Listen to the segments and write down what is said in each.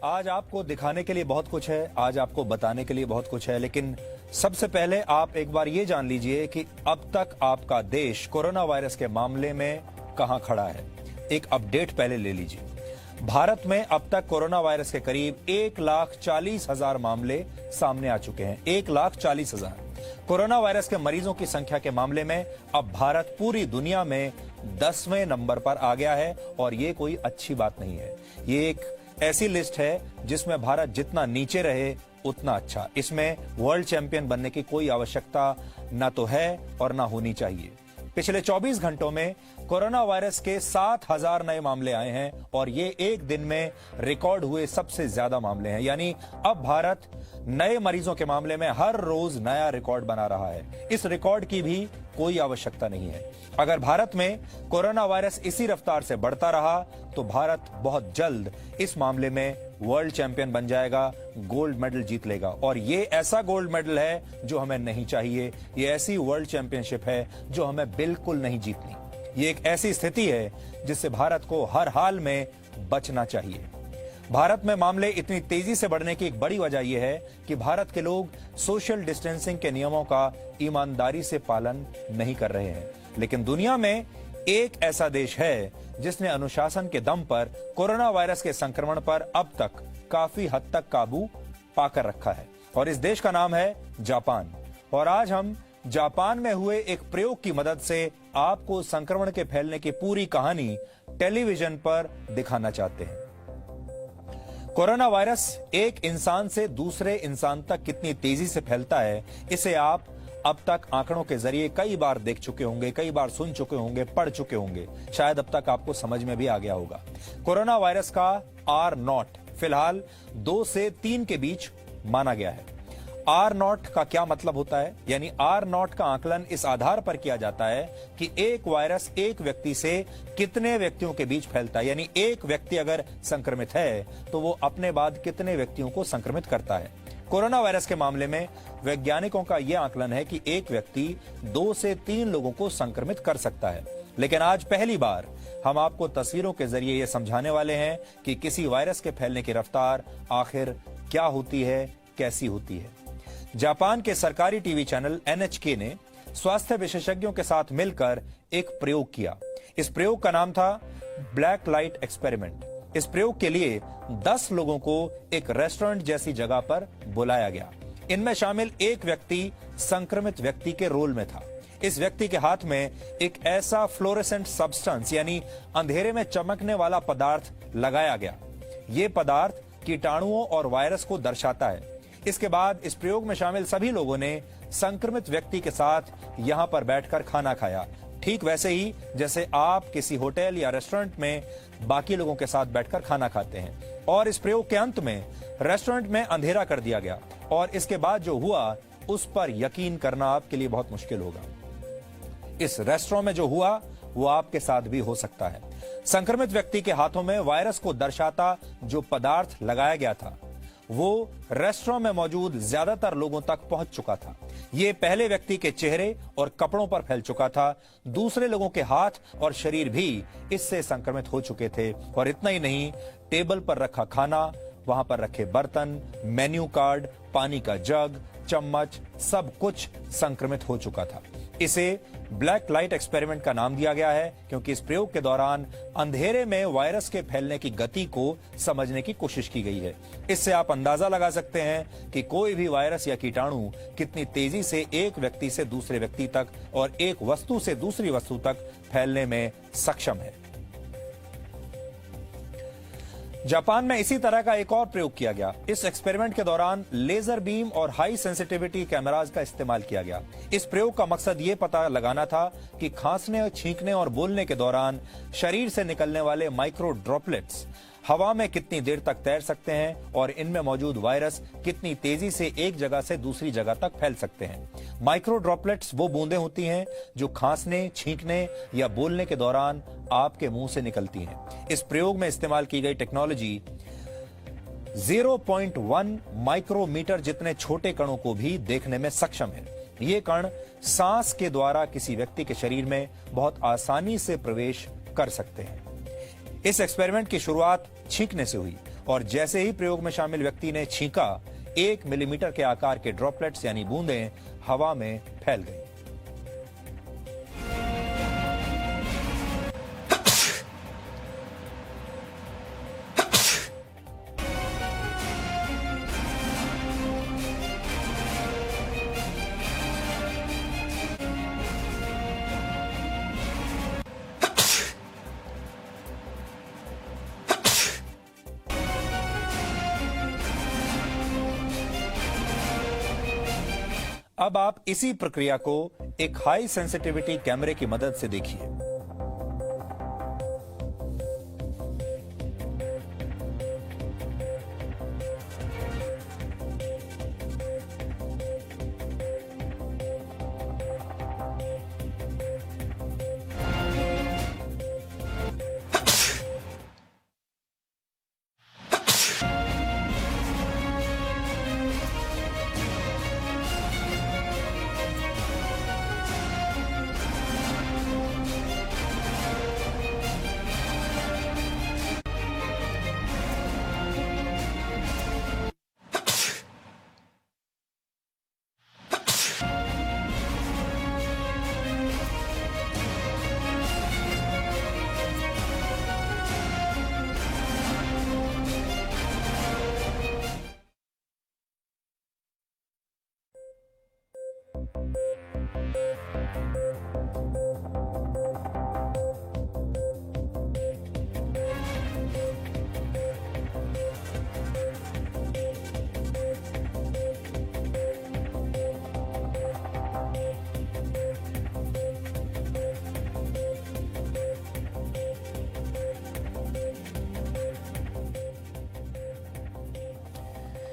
आज आपको दिखाने के लिए बहुत कुछ है, आज आपको बताने के लिए बहुत कुछ है, लेकिन सबसे पहले आप एक बार ये जान लीजिए कि अब तक आपका देश कोरोना वायरस के मामले में कहां खड़ा है। एक अपडेट पहले ले लीजिए। भारत में अब तक कोरोना वायरस के करीब 1,40,000 मामले सामने आ चुके हैं। 1,40,000 कोरोना वायरस के मरीजों की संख्या के मामले में अब भारत पूरी दुनिया में 10वें नंबर पर आ गया है और ये कोई अच्छी बात नहीं है। ये एक ऐसी लिस्ट है जिसमें भारत जितना नीचे रहे उतना अच्छा। इसमें वर्ल्ड चैंपियन बनने की कोई आवश्यकता ना तो है और ना होनी चाहिए। पिछले 24 घंटों में कोरोना वायरस के 7,000 नए मामले आए हैं और ये एक दिन में रिकॉर्ड हुए सबसे ज्यादा मामले हैं। यानी अब भारत नए मरीजों के मामले में हर रोज नया रिकॉर्ड बना रहा है। इस रिकॉर्ड की भी कोई आवश्यकता नहीं है। अगर भारत में कोरोना वायरस इसी रफ्तार से बढ़ता रहा तो भारत बहुत जल्द इस मामले में वर्ल्ड चैंपियन बन जाएगा, गोल्ड मेडल जीत लेगा। और ये ऐसा गोल्ड मेडल है जो हमें नहीं चाहिए। ये ऐसी वर्ल्ड चैंपियनशिप है जो हमें बिल्कुल नहीं जीतनी। ये एक ऐसी स्थिति है जिससे भारत को हर हाल में बचना चाहिए। भारत में मामले इतनी तेजी से बढ़ने की एक बड़ी वजह यह है कि भारत के लोग सोशल डिस्टेंसिंग के नियमों का ईमानदारी से पालन नहीं कर रहे हैं। लेकिन दुनिया में एक ऐसा देश है जिसने अनुशासन के दम पर कोरोना वायरस के संक्रमण पर अब तक काफी हद तक काबू पाकर रखा है और इस देश का नाम है जापान। और आज हम जापान में हुए एक प्रयोग की मदद से आपको संक्रमण के फैलने की पूरी कहानी टेलीविजन पर दिखाना चाहते हैं। कोरोना वायरस एक इंसान से दूसरे इंसान तक कितनी तेजी से फैलता है, इसे आप अब तक आंकड़ों के जरिए कई बार देख चुके होंगे, कई बार सुन चुके होंगे, पढ़ चुके होंगे। शायद अब तक आपको समझ में भी आ गया होगा। कोरोना वायरस का R0 फिलहाल 2 से 3 के बीच माना गया है। R0 का क्या मतलब होता है? यानी R0 का आकलन इस आधार पर किया जाता है कि एक वायरस एक व्यक्ति से कितने व्यक्तियों के बीच फैलता है। यानी एक व्यक्ति अगर संक्रमित है तो वो अपने बाद कितने व्यक्तियों को संक्रमित करता है। कोरोना वायरस के मामले में वैज्ञानिकों का यह आकलन है कि एक व्यक्ति 2 से 3 लोगों को संक्रमित कर सकता है। लेकिन आज पहली बार हम आपको तस्वीरों के जरिए यह समझाने वाले हैं कि किसी वायरस के फैलने की रफ्तार आखिर क्या होती है, कैसी होती है। जापान के सरकारी टीवी चैनल NHK ने स्वास्थ्य विशेषज्ञों के साथ मिलकर एक प्रयोग किया। इस प्रयोग का नाम था ब्लैक लाइट एक्सपेरिमेंट। इस प्रयोग के लिए 10 लोगों को एक रेस्टोरेंट जैसी जगह पर बुलाया गया। इनमें शामिल एक व्यक्ति संक्रमित व्यक्ति के रोल में था। इस व्यक्ति के हाथ में एक ऐसा फ्लोरेसेंट सब्सटेंस यानी अंधेरे में चमकने वाला पदार्थ लगाया गया। यह पदार्थ कीटाणुओं और वायरस को दर्शाता है। इसके बाद इस प्रयोग में शामिल सभी लोगों ने संक्रमित व्यक्ति के साथ यहां पर बैठकर खाना खाया, ठीक वैसे ही जैसे आप किसी होटल या रेस्टोरेंट में बाकी लोगों के साथ बैठकर खाना खाते हैं। और इस प्रयोग के अंत में रेस्टोरेंट में अंधेरा कर दिया गया और इसके बाद जो हुआ उस पर यकीन करना आपके लिए बहुत मुश्किल होगा। इस रेस्टोरेंट में जो हुआ वो आपके साथ भी हो सकता है। संक्रमित व्यक्ति के हाथों में वायरस को दर्शाता जो पदार्थ लगाया गया था वो रेस्टोरेंट में मौजूद ज्यादातर लोगों तक पहुंच चुका था। ये पहले व्यक्ति के चेहरे और कपड़ों पर फैल चुका था। दूसरे लोगों के हाथ और शरीर भी इससे संक्रमित हो चुके थे। और इतना ही नहीं, टेबल पर रखा खाना, वहां पर रखे बर्तन, मेन्यू कार्ड, पानी का जग, चम्मच, सब कुछ संक्रमित हो चुका था। इसे ब्लैक लाइट एक्सपेरिमेंट का नाम दिया गया है क्योंकि इस प्रयोग के दौरान अंधेरे में वायरस के फैलने की गति को समझने की कोशिश की गई है। इससे आप अंदाजा लगा सकते हैं कि कोई भी वायरस या कीटाणु कितनी तेजी से एक व्यक्ति से दूसरे व्यक्ति तक और एक वस्तु से दूसरी वस्तु तक फैलने में सक्षम है। जापान में इसी तरह का एक और प्रयोग किया गया। इस एक्सपेरिमेंट के दौरान लेजर बीम और हाई सेंसिटिविटी कैमराज का इस्तेमाल किया गया। इस प्रयोग का मकसद ये पता लगाना था कि खांसने, छींकने और बोलने के दौरान शरीर से निकलने वाले माइक्रो ड्रॉपलेट्स हवा में कितनी देर तक तैर सकते हैं और इनमें मौजूद वायरस कितनी तेजी से एक जगह से दूसरी जगह तक फैल सकते हैं। माइक्रो ड्रॉपलेट्स वो बूंदें होती हैं जो खांसने, छींकने या बोलने के दौरान आपके मुंह से निकलती हैं। इस प्रयोग में इस्तेमाल की गई टेक्नोलॉजी 0.1 माइक्रोमीटर जितने छोटे कणों को भी देखने में सक्षम है। ये कण सांस के द्वारा किसी व्यक्ति के शरीर में बहुत आसानी से प्रवेश कर सकते हैं। इस एक्सपेरिमेंट की शुरुआत छींकने से हुई और जैसे ही प्रयोग में शामिल व्यक्ति ने छींका, 1 मिलीमीटर के आकार के ड्रॉपलेट्स यानी बूंदें हवा में फैल गई। अब आप इसी प्रक्रिया को एक हाई सेंसिटिविटी कैमरे की मदद से देखिए।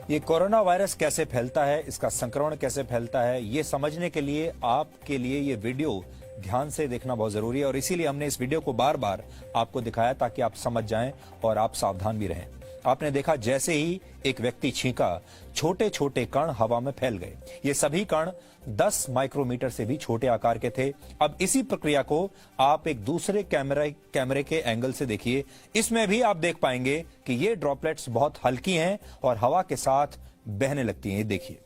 ये कोरोना वायरस कैसे फैलता है, इसका संक्रमण कैसे फैलता है, ये समझने के लिए आपके लिए ये वीडियो ध्यान से देखना बहुत जरूरी है और इसीलिए हमने इस वीडियो को बार बार आपको दिखाया ताकि आप समझ जाएं और आप सावधान भी रहें। आपने देखा जैसे ही एक व्यक्ति छींका, छोटे छोटे कण हवा में फैल गए। ये सभी कण 10 माइक्रोमीटर से भी छोटे आकार के थे। अब इसी प्रक्रिया को आप एक दूसरे कैमरे के एंगल से देखिए। इसमें भी आप देख पाएंगे कि ये ड्रॉपलेट्स बहुत हल्की हैं और हवा के साथ बहने लगती हैं। ये देखिए।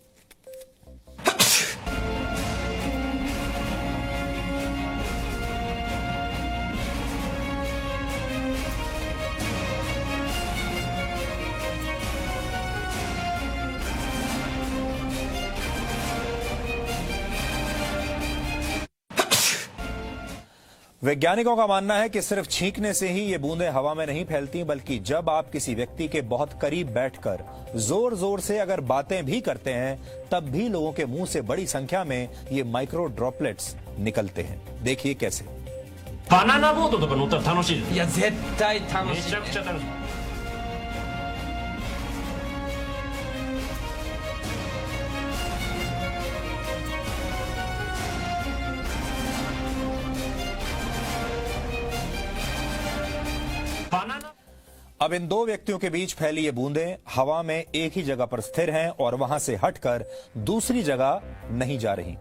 वैज्ञानिकों का मानना है कि सिर्फ छींकने से ही ये बूंदें हवा में नहीं फैलती, बल्कि जब आप किसी व्यक्ति के बहुत करीब बैठकर जोर जोर से अगर बातें भी करते हैं, तब भी लोगों के मुंह से बड़ी संख्या में ये माइक्रो ड्रॉपलेट्स निकलते हैं। देखिए कैसे। バナナボートとか乗ったら楽しいです。いや絶対楽しい。めちゃくちゃ楽しい。バナナ अब इन दो व्यक्तियों के बीच फैली ये बूंदें हवा में एक ही जगह पर स्थिर हैं और वहां से हटकर दूसरी जगह नहीं जा रही।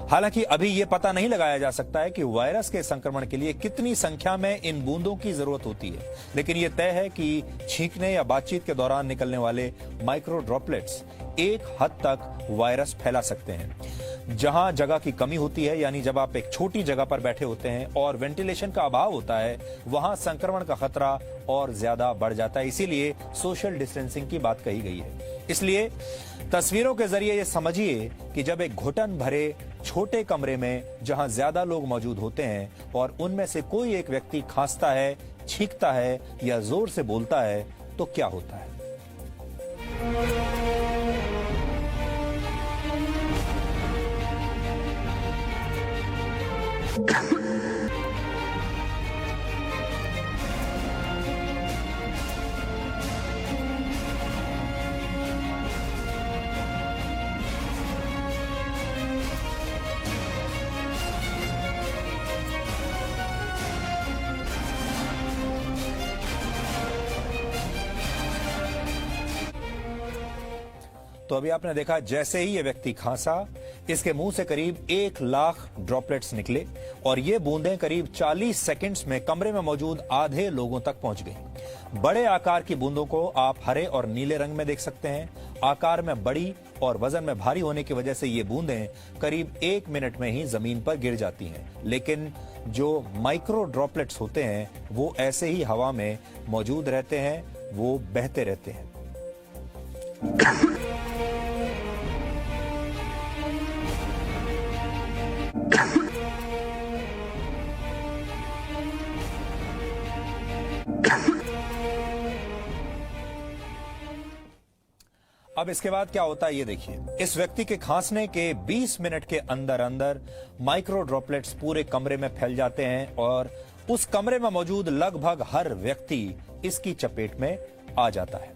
हालांकि अभी यह पता नहीं लगाया जा सकता है कि वायरस के संक्रमण के लिए कितनी संख्या में इन बूंदों की जरूरत होती है, लेकिन यह तय है कि छींकने या बातचीत के दौरान निकलने वाले माइक्रो ड्रॉपलेट्स एक हद तक वायरस फैला सकते हैं। जहां जगह की कमी होती है, यानी जब आप एक छोटी जगह पर बैठे होते हैं और वेंटिलेशन का अभाव होता है, वहां संक्रमण का खतरा और ज्यादा बढ़ जाता है। इसीलिए सोशल डिस्टेंसिंग की बात कही गई है। इसलिए तस्वीरों के जरिए ये समझिए कि जब एक घुटन भरे छोटे कमरे में जहां ज्यादा लोग मौजूद होते हैं और उनमें से कोई एक व्यक्ति खांसता है, छींकता है या जोर से बोलता है, तो क्या होता है। तो अभी आपने देखा जैसे ही ये व्यक्ति खांसा, इसके मुंह से करीब 1 लाख ड्रॉपलेट्स निकले और ये बूंदें करीब 40 सेकंड्स में कमरे में मौजूद आधे लोगों तक पहुंच गई। बड़े आकार की बूंदों को आप हरे और नीले रंग में देख सकते हैं। आकार में बड़ी और वजन में भारी होने की वजह से ये बूंदें करीब 1 मिनट में ही जमीन पर गिर जाती हैं। लेकिन जो माइक्रो ड्रॉपलेट्स होते हैं वो ऐसे ही हवा में मौजूद रहते हैं, वो बहते रहते हैं। अब इसके बाद क्या होता है ये देखिए। इस व्यक्ति के खांसने के 20 मिनट के अंदर अंदर माइक्रो ड्रॉपलेट्स पूरे कमरे में फैल जाते हैं और उस कमरे में मौजूद लगभग हर व्यक्ति इसकी चपेट में आ जाता है।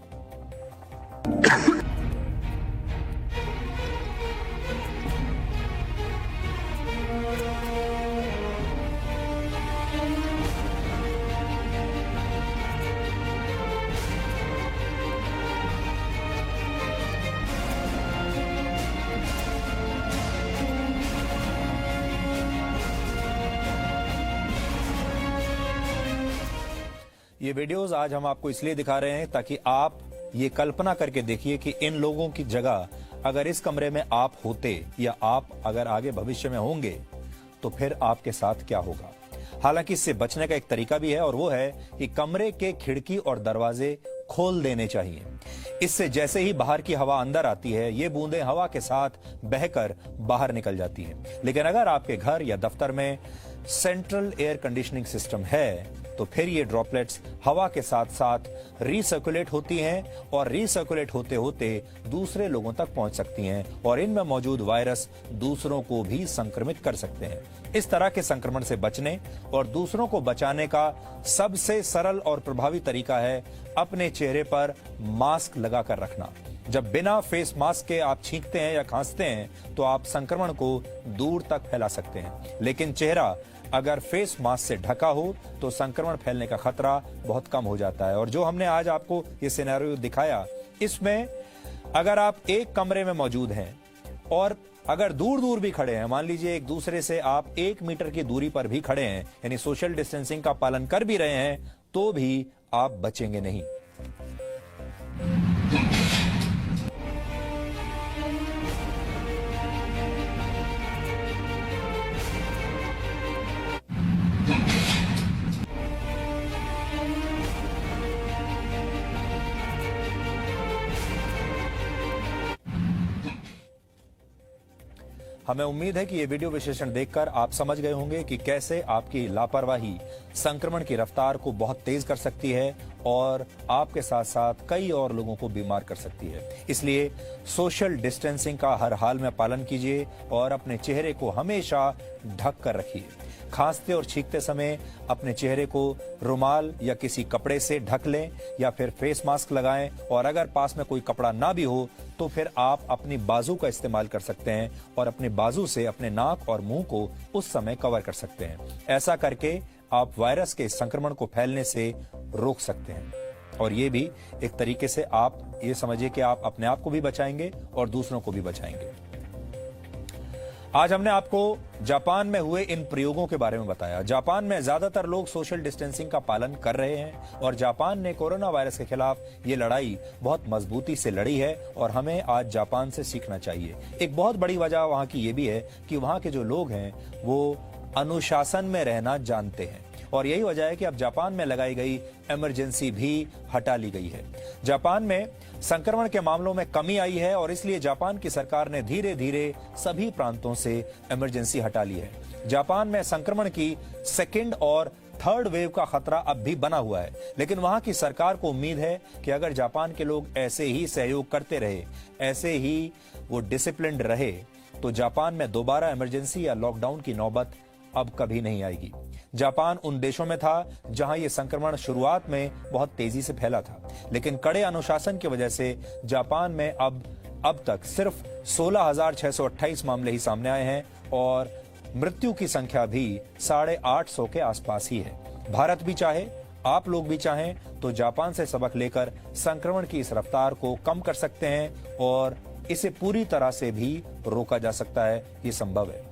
ये वीडियोस आज हम आपको इसलिए दिखा रहे हैं ताकि आप ये कल्पना करके देखिए कि इन लोगों की जगह अगर इस कमरे में आप होते या आप अगर आगे भविष्य में होंगे तो फिर आपके साथ क्या होगा। हालांकि इससे बचने का एक तरीका भी है और वो है कि कमरे के खिड़की और दरवाजे खोल देने चाहिए। इससे जैसे ही बाहर की हवा अंदर आती है ये बूंदें हवा के साथ बहकर बाहर निकल जाती हैं। लेकिन अगर आपके घर या दफ्तर में सेंट्रल एयर कंडीशनिंग सिस्टम है तो फिर ये ड्रॉपलेट्स हवा के साथ साथ रीसर्कुलेट होती हैं और रीसर्कुलेट होते होते दूसरे लोगों तक पहुंच सकती हैं और इनमें मौजूद वायरस दूसरों को भी संक्रमित कर सकते हैं। इस तरह के संक्रमण से बचने और दूसरों को बचाने का सबसे सरल और प्रभावी तरीका है अपने चेहरे पर मास्क लगाकर रखना। जब बिना फेस मास्क के आप छींकते हैं या खांसते हैं तो आप संक्रमण को दूर तक फैला सकते हैं। लेकिन चेहरा अगर फेस मास्क से ढका हो तो संक्रमण फैलने का खतरा बहुत कम हो जाता है। और जो हमने आज आपको ये सिनेरियो दिखाया, इसमें अगर आप एक कमरे में मौजूद हैं और अगर दूर दूर भी खड़े हैं, मान लीजिए एक दूसरे से आप 1 मीटर की दूरी पर भी खड़े हैं, यानी सोशल डिस्टेंसिंग का पालन कर भी रहे हैं, तो भी आप बचेंगे नहीं। हमें उम्मीद है कि ये वीडियो विश्लेषण देखकर आप समझ गए होंगे कि कैसे आपकी लापरवाही संक्रमण की रफ्तार को बहुत तेज कर सकती है और आपके साथ साथ कई और लोगों को बीमार कर सकती है। इसलिए सोशल डिस्टेंसिंग का हर हाल में पालन कीजिए और अपने चेहरे को हमेशा ढक कर रखिए। खांसते और छींकते समय अपने चेहरे को रुमाल या किसी कपड़े से ढक लें या फिर फेस मास्क लगाएं और अगर पास में कोई कपड़ा ना भी हो तो फिर आप अपनी बाजू का इस्तेमाल कर सकते हैं और अपने बाजू से अपने नाक और मुंह को उस समय कवर कर सकते हैं। ऐसा करके आप वायरस के संक्रमण को फैलने से रोक सकते हैं और ये भी एक तरीके से आप ये समझिए कि आप अपने आप को भी बचाएंगे और दूसरों को भी बचाएंगे। आज हमने आपको जापान में हुए इन प्रयोगों के बारे में बताया। जापान में ज्यादातर लोग सोशल डिस्टेंसिंग का पालन कर रहे हैं और जापान ने कोरोना वायरस के खिलाफ ये लड़ाई बहुत मजबूती से लड़ी है और हमें आज जापान से सीखना चाहिए। एक बहुत बड़ी वजह वहां की ये भी है कि वहां के जो लोग हैं वो अनुशासन में रहना जानते हैं और यही वजह है कि अब जापान में लगाई गई इमरजेंसी भी हटा ली गई है। जापान में संक्रमण के मामलों में कमी आई है और इसलिए जापान की सरकार ने धीरे धीरे सभी प्रांतों से इमरजेंसी हटा ली है। जापान में संक्रमण की सेकेंड और थर्ड वेव का खतरा अब भी बना हुआ है, लेकिन वहां की सरकार को उम्मीद है कि अगर जापान के लोग ऐसे ही सहयोग करते रहे, ऐसे ही वो डिसिप्लिन्ड रहे, तो जापान में दोबारा इमरजेंसी या लॉकडाउन की नौबत अब कभी नहीं आएगी। जापान उन देशों में था जहां यह संक्रमण शुरुआत में बहुत तेजी से फैला था, लेकिन कड़े अनुशासन की वजह से जापान में अब तक सिर्फ 16,628 मामले ही सामने आए हैं और मृत्यु की संख्या भी 850 के आसपास ही है। भारत भी चाहे, आप लोग भी चाहें तो जापान से सबक लेकर संक्रमण की इस रफ्तार को कम कर सकते हैं और इसे पूरी तरह से भी रोका जा सकता है। ये संभव है।